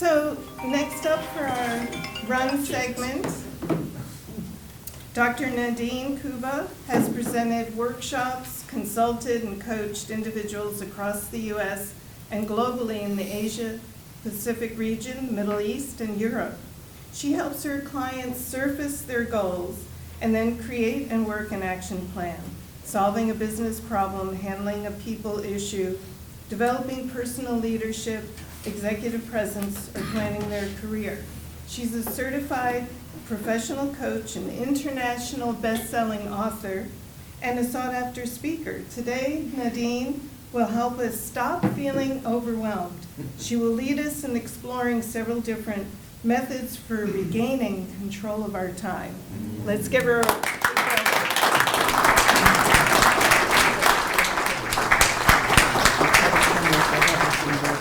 So next up for our run segment, Dr. Nadine Kouba has presented workshops, consulted and coached individuals across the U.S. and globally in the Asia-Pacific region, Middle East, and Europe. She helps her clients surface their goals and then create and work an action plan, solving a business problem, handling a people issue, developing personal leadership, executive presence, or planning their career. She's a certified professional coach, an international best-selling author, and a sought-after speaker. Today, Nadine will help us stop feeling overwhelmed. She will lead us in exploring several different methods for regaining control of our time. Let's give her a big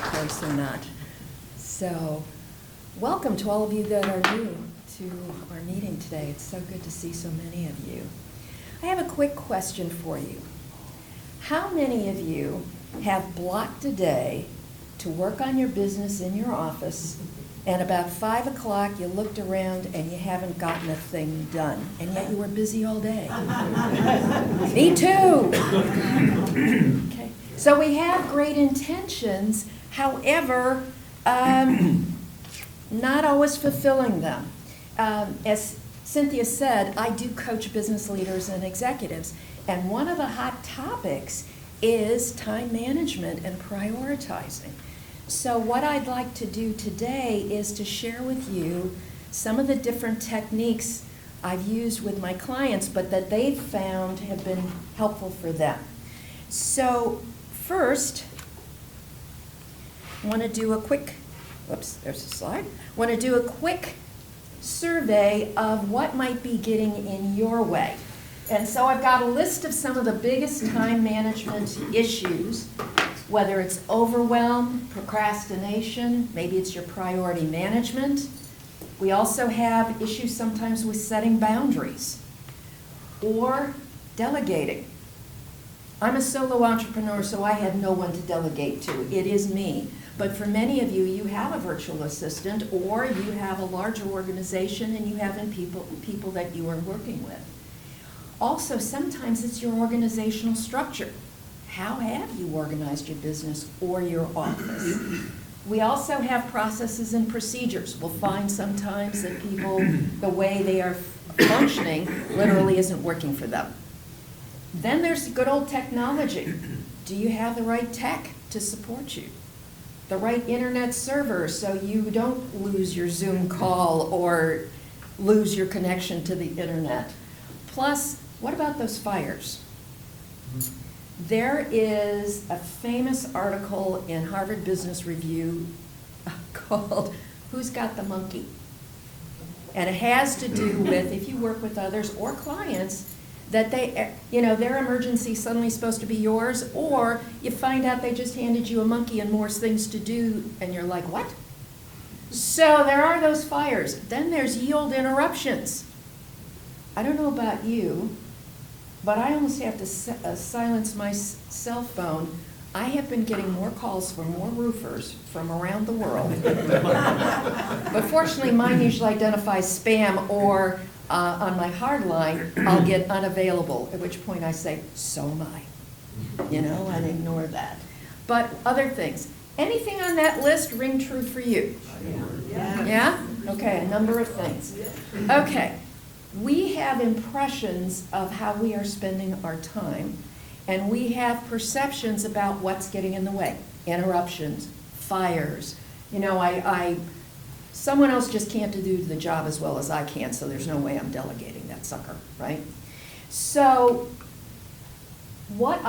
close or not. So, welcome to all of you that are new to our meeting today. It's so good to see so many of you. I have a quick question for you. How many of you have blocked a day to work on your business in your office, and about 5 o'clock you looked around and you haven't gotten a thing done, and yet you were busy all day? Me too. Okay. So we have great intentions, however, not always fulfilling them. As Cynthia said, I do coach business leaders and executives, and one of the hot topics is time management and prioritizing. So what I'd like to do today is to share with you some of the different techniques I've used with my clients, but that they've found have been helpful for them. So first, I want to do a quick, whoops, there's a slide. Want to do a quick survey of what might be getting in your way. And so I've got a list of some of the biggest time management issues, whether it's overwhelm, procrastination, maybe it's your priority management. We also have issues sometimes with setting boundaries or delegating. I'm a solo entrepreneur, so I have no one to delegate to. It is me. But for many of you, you have a virtual assistant, or you have a larger organization and you have people that you are working with. Also, sometimes it's your organizational structure. How have you organized your business or your office? We also have processes and procedures. We'll find sometimes that people, the way they are functioning, literally isn't working for them. Then there's good old technology. Do you have the right tech to support you? The right internet server so you don't lose your Zoom call or lose your connection to the internet. Plus, what about those fires? There is a famous article in Harvard Business Review called "Who's Got the Monkey?" And it has to do with, if you work with others or clients, that they, their emergency is suddenly supposed to be yours, or you find out they just handed you a monkey and more things to do, and you're like, what? So there are those fires. Then there's yield interruptions. I don't know about you, but I almost have to silence my cell phone. I have been getting more calls from more roofers from around the world. But fortunately, mine usually identifies spam, or on my hard line, I'll get unavailable, at which point I say, so am I. And ignore that. But other things. Anything on that list ring true for you? Yeah? Okay, a number of things. Okay. We have impressions of how we are spending our time, and we have perceptions about what's getting in the way. Interruptions, fires. Someone else just can't do the job as well as I can, so there's no way I'm delegating that sucker, right? So that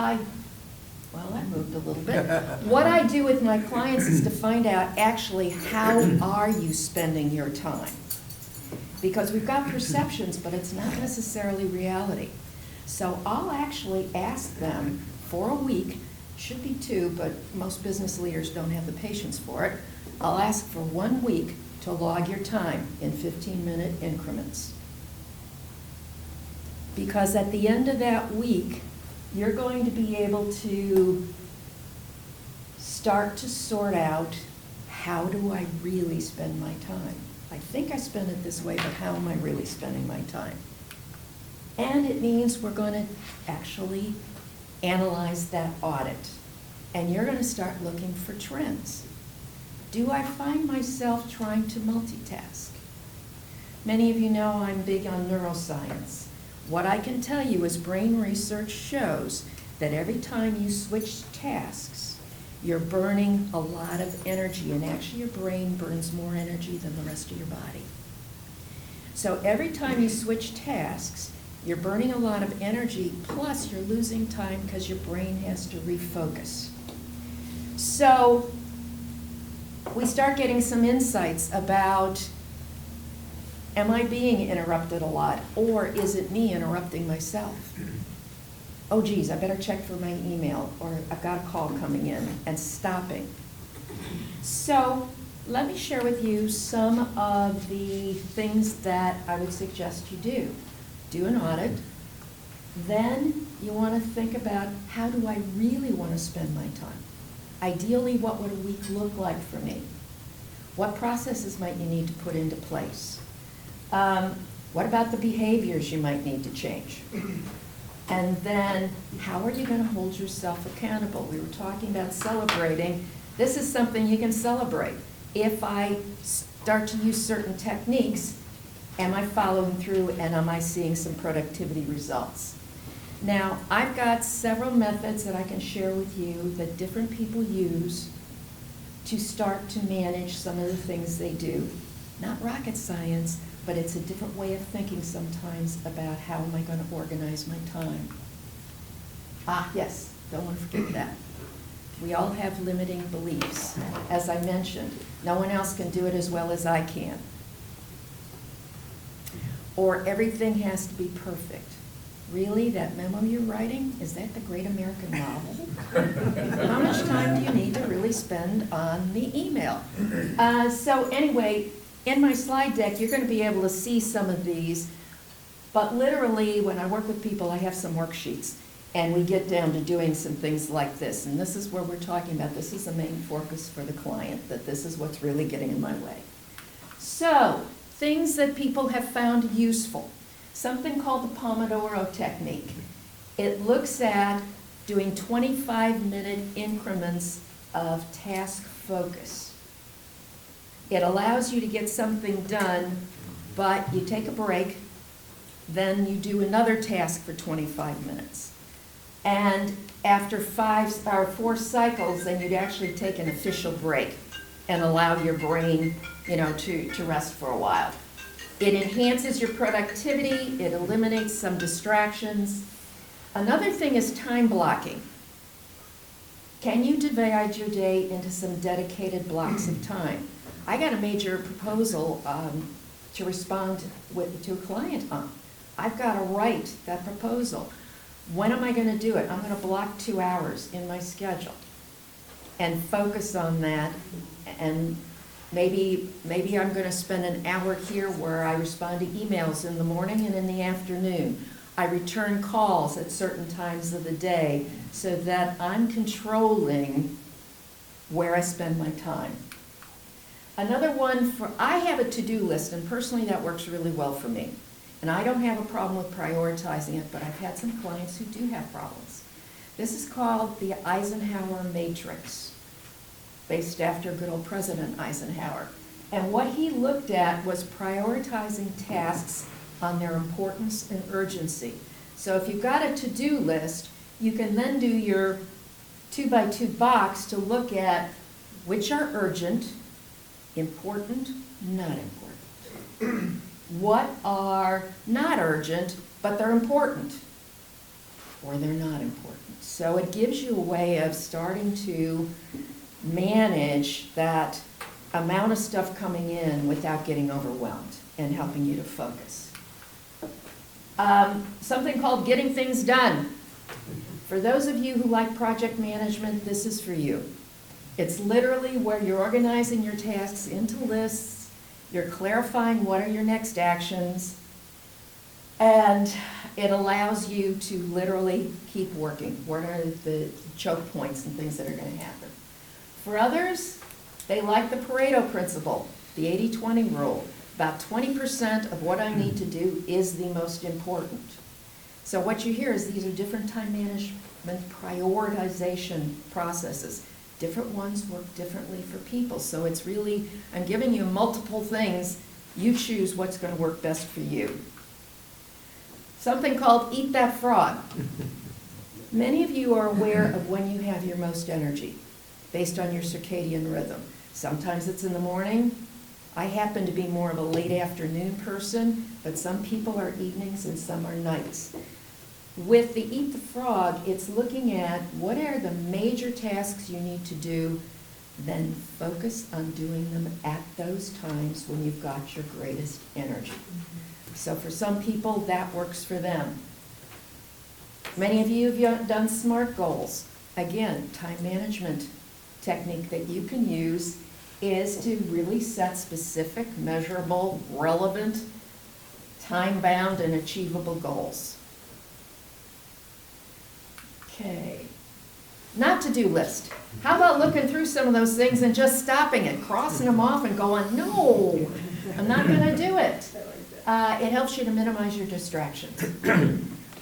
moved a little bit. What I do with my clients is to find out actually how are you spending your time? Because we've got perceptions, but it's not necessarily reality. So I'll actually ask them for a week, should be 2, but most business leaders don't have the patience for it. I'll ask for 1 week to log your time in 15-minute increments. Because at the end of that week, you're going to be able to start to sort out how do I really spend my time? I think I spend it this way, but how am I really spending my time? And it means we're going to actually analyze that audit. And you're going to start looking for trends. Do I find myself trying to multitask? Many of you know I'm big on neuroscience. What I can tell you is brain research shows that every time you switch tasks, you're burning a lot of energy, and actually your brain burns more energy than the rest of your body. So every time you switch tasks, you're burning a lot of energy, plus you're losing time because your brain has to refocus. So we start getting some insights about, am I being interrupted a lot, or is it me interrupting myself? Oh geez, I better check for my email, or I've got a call coming in, and stopping. So let me share with you some of the things that I would suggest you do. Do an audit. Then you want to think about, how do I really want to spend my time? Ideally, what would a week look like for me? What processes might you need to put into place? What about the behaviors you might need to change? And then, how are you going to hold yourself accountable? We were talking about celebrating. This is something you can celebrate. If I start to use certain techniques, am I following through, and am I seeing some productivity results? Now, I've got several methods that I can share with you that different people use to start to manage some of the things they do. Not rocket science, but it's a different way of thinking sometimes about how am I going to organize my time. Yes, don't want to forget that. We all have limiting beliefs. As I mentioned, no one else can do it as well as I can. Or everything has to be perfect. Really, that memo you're writing, is that the great American novel? How much time do you need to really spend on the email? So anyway, in my slide deck, you're going to be able to see some of these, but literally, when I work with people, I have some worksheets, and we get down to doing some things like this, and this is where we're talking about, this is the main focus for the client, that this is what's really getting in my way. So, things that people have found useful. Something called the Pomodoro technique. It looks at doing 25-minute increments of task focus. It allows you to get something done, but you take a break, then you do another task for 25 minutes. And after 4 cycles, then you'd actually take an official break and allow your brain, to rest for a while. It enhances your productivity, it eliminates some distractions. Another thing is time blocking. Can you divide your day into some dedicated blocks of time? I got a major proposal to respond to a client on. I've got to write that proposal. When am I going to do it? I'm going to block 2 hours in my schedule and focus on that. And maybe I'm going to spend an hour here where I respond to emails in the morning and in the afternoon. I return calls at certain times of the day so that I'm controlling where I spend my time. Another one, I have a to-do list, and personally that works really well for me. And I don't have a problem with prioritizing it, but I've had some clients who do have problems. This is called the Eisenhower Matrix, based after good old President Eisenhower. And what he looked at was prioritizing tasks on their importance and urgency. So if you've got a to-do list, you can then do your 2x2 box to look at which are urgent, important, not important. What are not urgent, but they're important, or they're not important. So it gives you a way of starting to manage that amount of stuff coming in without getting overwhelmed and helping you to focus. Something called getting things done. For those of you who like project management, this is for you. It's literally where you're organizing your tasks into lists, you're clarifying what are your next actions, and it allows you to literally keep working. What are the choke points and things that are going to happen? For others, They like the Pareto principle, the 80-20 rule. About 20% of what I need to do is the most important. So what you hear is these are different time management prioritization processes. Different ones work differently for people. So it's really, I'm giving you multiple things. You choose what's going to work best for you. Something called Eat That Frog. Many of you are aware of when you have your most energy based on your circadian rhythm. Sometimes it's in the morning. I happen to be more of a late afternoon person, but some people are evenings and some are nights. With the Eat the Frog, it's looking at what are the major tasks you need to do, then focus on doing them at those times when you've got your greatest energy. So for some people, that works for them. Many of you have done SMART goals. Again, time management technique that you can use is to really set specific, measurable, relevant, time-bound, and achievable goals. Okay. Not to-do list. How about looking through some of those things and just stopping it, crossing them off and going, no, I'm not going to do it. It helps you to minimize your distractions.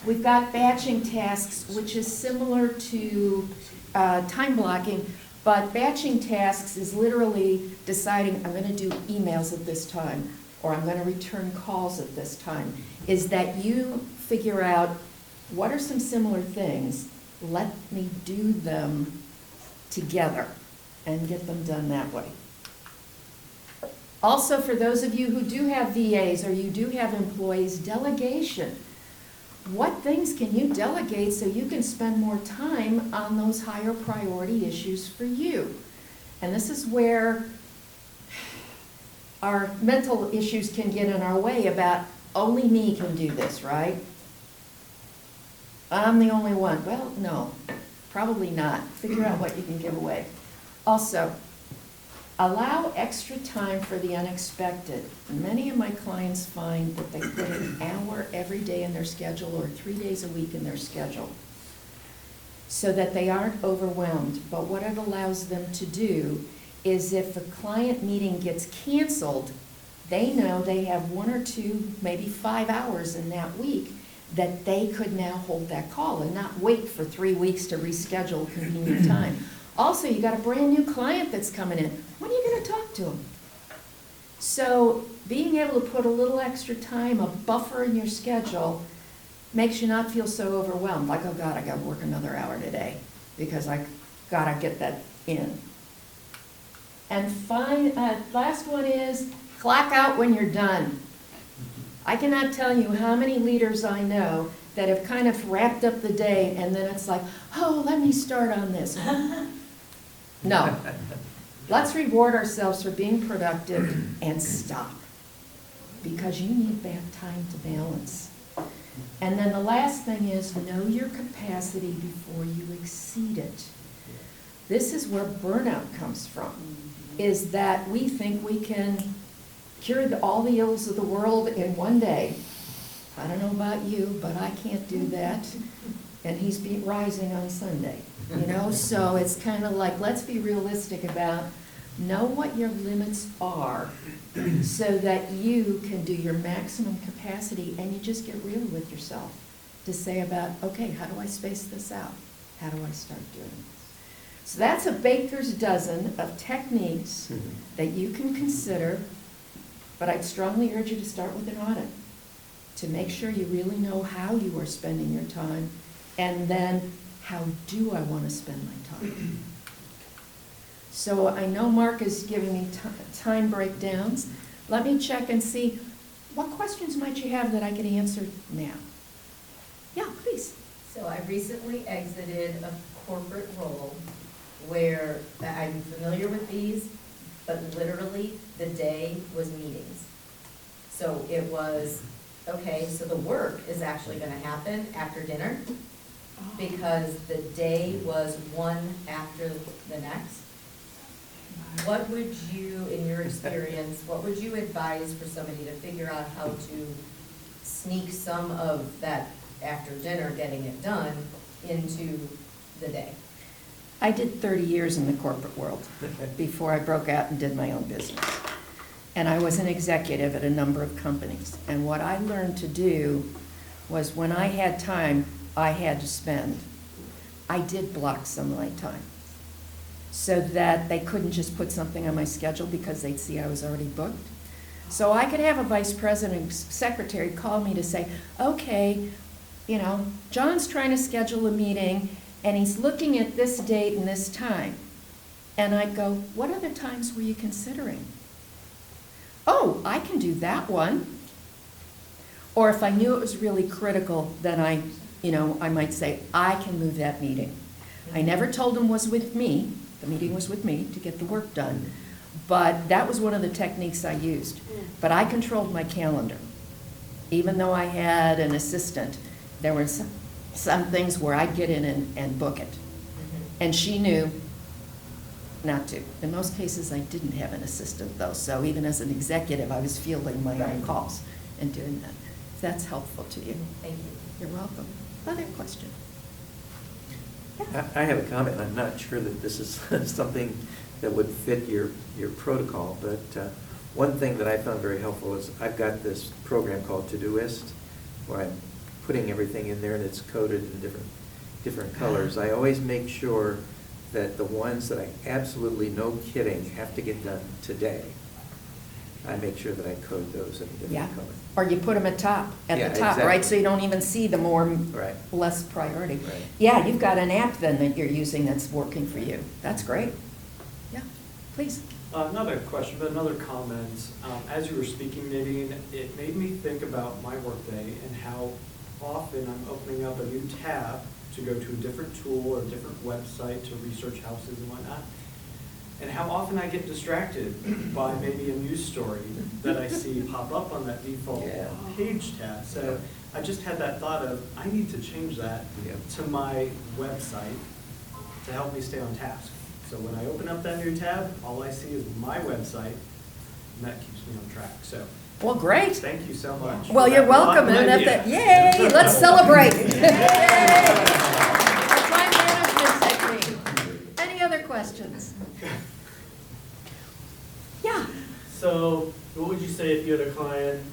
We've got batching tasks, which is similar to time blocking, but batching tasks is literally deciding I'm going to do emails at this time or I'm going to return calls at this time. Is that you figure out what are some similar things, let me do them together and get them done that way. Also, for those of you who do have VAs or you do have employees, delegation. What things can you delegate so you can spend more time on those higher priority issues for you? And this is where our mental issues can get in our way about only me can do this, right? I'm the only one. Well, no, probably not. Figure out what you can give away. Also, allow extra time for the unexpected. Many of my clients find that they put an hour every day in their schedule or 3 days a week in their schedule so that they aren't overwhelmed. But what it allows them to do is if a client meeting gets canceled, they know they have 1 or 2, maybe 5 hours in that week that they could now hold that call and not wait for 3 weeks to reschedule a convenient time. Also, you got a brand new client that's coming in. When are you going to talk to them? So being able to put a little extra time, a buffer in your schedule, makes you not feel so overwhelmed. Like, oh God, I got to work another hour today because I got to get that in. And last one is clock out when you're done. I cannot tell you how many leaders I know that have kind of wrapped up the day and then it's like, oh, let me start on this. No. Let's reward ourselves for being productive and stop. Because you need that time to balance. And then the last thing is know your capacity before you exceed it. This is where burnout comes from, is that we think we can cure all the ills of the world in one day. I don't know about you, but I can't do that. And he's rising on Sunday, you know? So it's kind of like, let's be realistic about know what your limits are so that you can do your maximum capacity and you just get real with yourself to say about, okay, how do I space this out? How do I start doing this? So that's a baker's dozen of techniques that you can consider, but I'd strongly urge you to start with an audit to make sure you really know how you are spending your time and then how do I want to spend my time. So I know Mark is giving me time breakdowns. Let me check and see what questions might you have that I can answer now. Yeah, please. So I recently exited a corporate role where I'm familiar with these, but literally the day was meetings. So it was, okay, so the work is actually going to happen after dinner because the day was one after the next. What would you, in your experience, what would you advise for somebody to figure out how to sneak some of that after dinner getting it done into the day? I did 30 years in the corporate world before I broke out and did my own business. And I was an executive at a number of companies. And what I learned to do was when I had time I had to spend, I did block some of my time so that they couldn't just put something on my schedule because they'd see I was already booked. So I could have a vice president, secretary call me to say, okay, John's trying to schedule a meeting and he's looking at this date and this time. And I'd go, what other times were you considering? Oh, I can do that one. Or if I knew it was really critical, then I might say, I can move that meeting. I never told him was with me. The meeting was with me to get the work done. But that was one of the techniques I used. But I controlled my calendar. Even though I had an assistant, there were some things where I'd get in and book it. And she knew not to. In most cases, I didn't have an assistant, though. So even as an executive, I was fielding my own calls and doing that. If that's helpful to you. Thank you. You're welcome. Other question? I have a comment. I'm not sure that this is something that would fit your protocol, but one thing that I found very helpful is I've got this program called Todoist, where I'm putting everything in there and it's coded in different colors. I always make sure that the ones that I absolutely, no kidding, have to get done today, I make sure that I code those in a different color. Or you put them at the top, Exactly. right? So you don't even see the Right. less priority. Right. Yeah, you've got an app then that you're using that's working for you. That's great. Yeah, please. Another question, but another comment. As you were speaking, Nadine, it made me think about my workday and how often I'm opening up a new tab to go to a different tool or a different website to research houses and whatnot. And how often I get distracted by maybe a news story that I see pop up on that default page tab. So I just had that thought of, I need to change that to my website to help me stay on task. So when I open up that new tab, all I see is my website, and that keeps me on track. So Well, great. thank you so much. Well, for you're that welcome. awesome And idea. yay, let's celebrate. Yay. Our time management technique. Any other questions? Yeah. So, what would you say if you had a client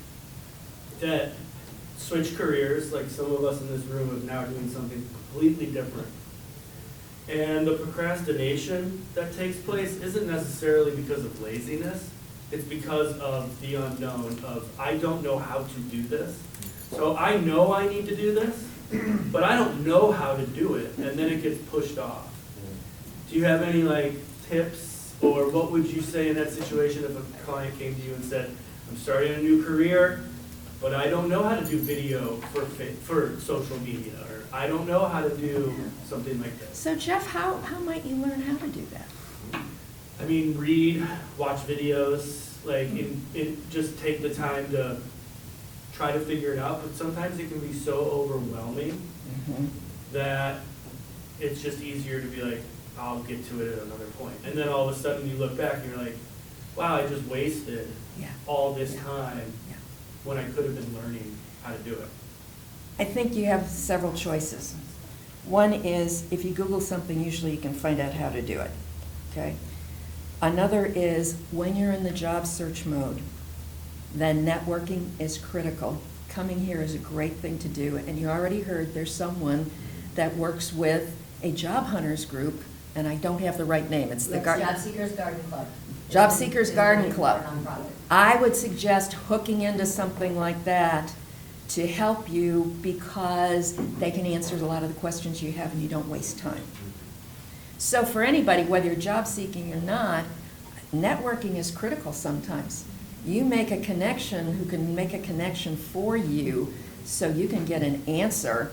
that switched careers, like some of us in this room have now doing something completely different? And the procrastination that takes place isn't necessarily because of laziness, it's because of the unknown of, I don't know how to do this. So I know I need to do this, but I don't know how to do it, and then it gets pushed off. Do you have any tips, or what would you say in that situation if a client came to you and said, I'm starting a new career, but I don't know how to do video for social media, or I don't know how to do something like this? So Jeff, how might you learn how to do that? I mean, read, watch videos, just take the time to try to figure it out, but sometimes it can be so overwhelming that it's just easier to be like, I'll get to it at another point. And then all of a sudden you look back and you're like, wow, I just wasted all this time when I could have been learning how to do it. I think you have several choices. One is, if you Google something, usually you can find out how to do it, okay? Another is, when you're in the job search mode, then networking is critical. Coming here is a great thing to do, and you already heard there's someone that works with a job hunters group, and I don't have the right name, it's the Job Seekers Garden Club. Job Seekers Garden It's a Club. nonprofit. I would suggest hooking into something like that to help you, because they can answer a lot of the questions you have and you don't waste time. So for anybody, whether you're job seeking or not, networking is critical sometimes. You make a connection who can make a connection for you so you can get an answer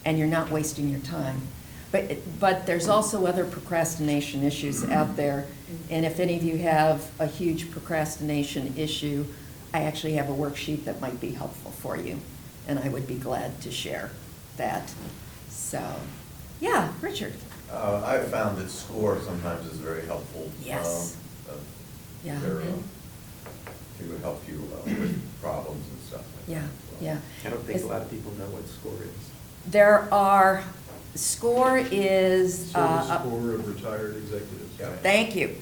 and you're not wasting your time. But there's also other procrastination issues out there. And if any of you have a huge procrastination issue, I actually have a worksheet that might be helpful for you. And I would be glad to share that. So, yeah, Richard. I've found that SCORE sometimes is very helpful. Yes. Yeah. To help you with problems and stuff like that. Yeah. I don't think a lot of people know what SCORE is. There are SCORE is, Service Corps of Retired Executives. Got it. thank you.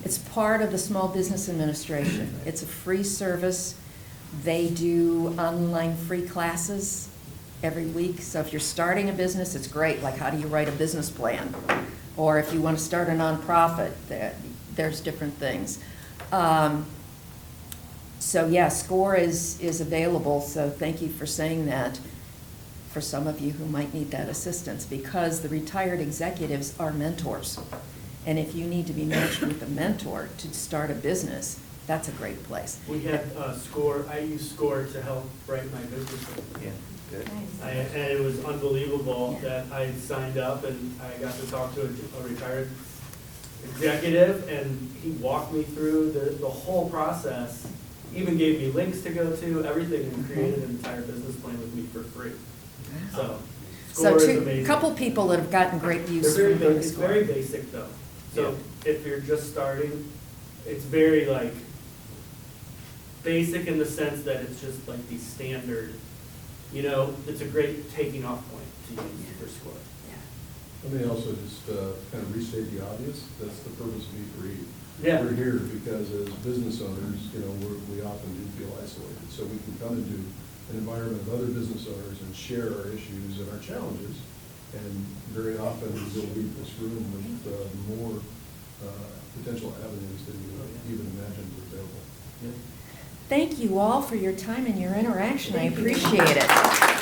It's part of the Small Business Administration. It's a free service. They do online free classes every week. So if you're starting a business, it's great, like how do you write a business plan? Or if you want to start a nonprofit, there's different things. So yeah, SCORE is available, so thank you for saying that for some of you who might need that assistance, because the retired executives are mentors. And if you need to be matched with a mentor to start a business, that's a great place. We had SCORE, I used SCORE to help write my business plan. Yeah, good. And it was unbelievable Yeah. that I signed up and I got to talk to a retired executive, and he walked me through the whole process, even gave me links to go to, everything, and created an entire business plan with me for free. So, So SCORE is a amazing. couple people that have gotten great use They're from very, going to it's very SCORE. basic though. So if you're just starting, it's very like basic in the sense that it's just like the standard, you know, it's a great taking off point to use for SCORE. Let me also just kind of restate the obvious. That's the purpose of e4e. Yeah. We're here because as business owners, you know, we often do feel isolated. So we can come into an environment of other business owners and share our issues and our challenges. And very often we'll leave this room with more potential avenues than you even imagined were available. Thank you all for your time and your interaction. I Thank you. appreciate it.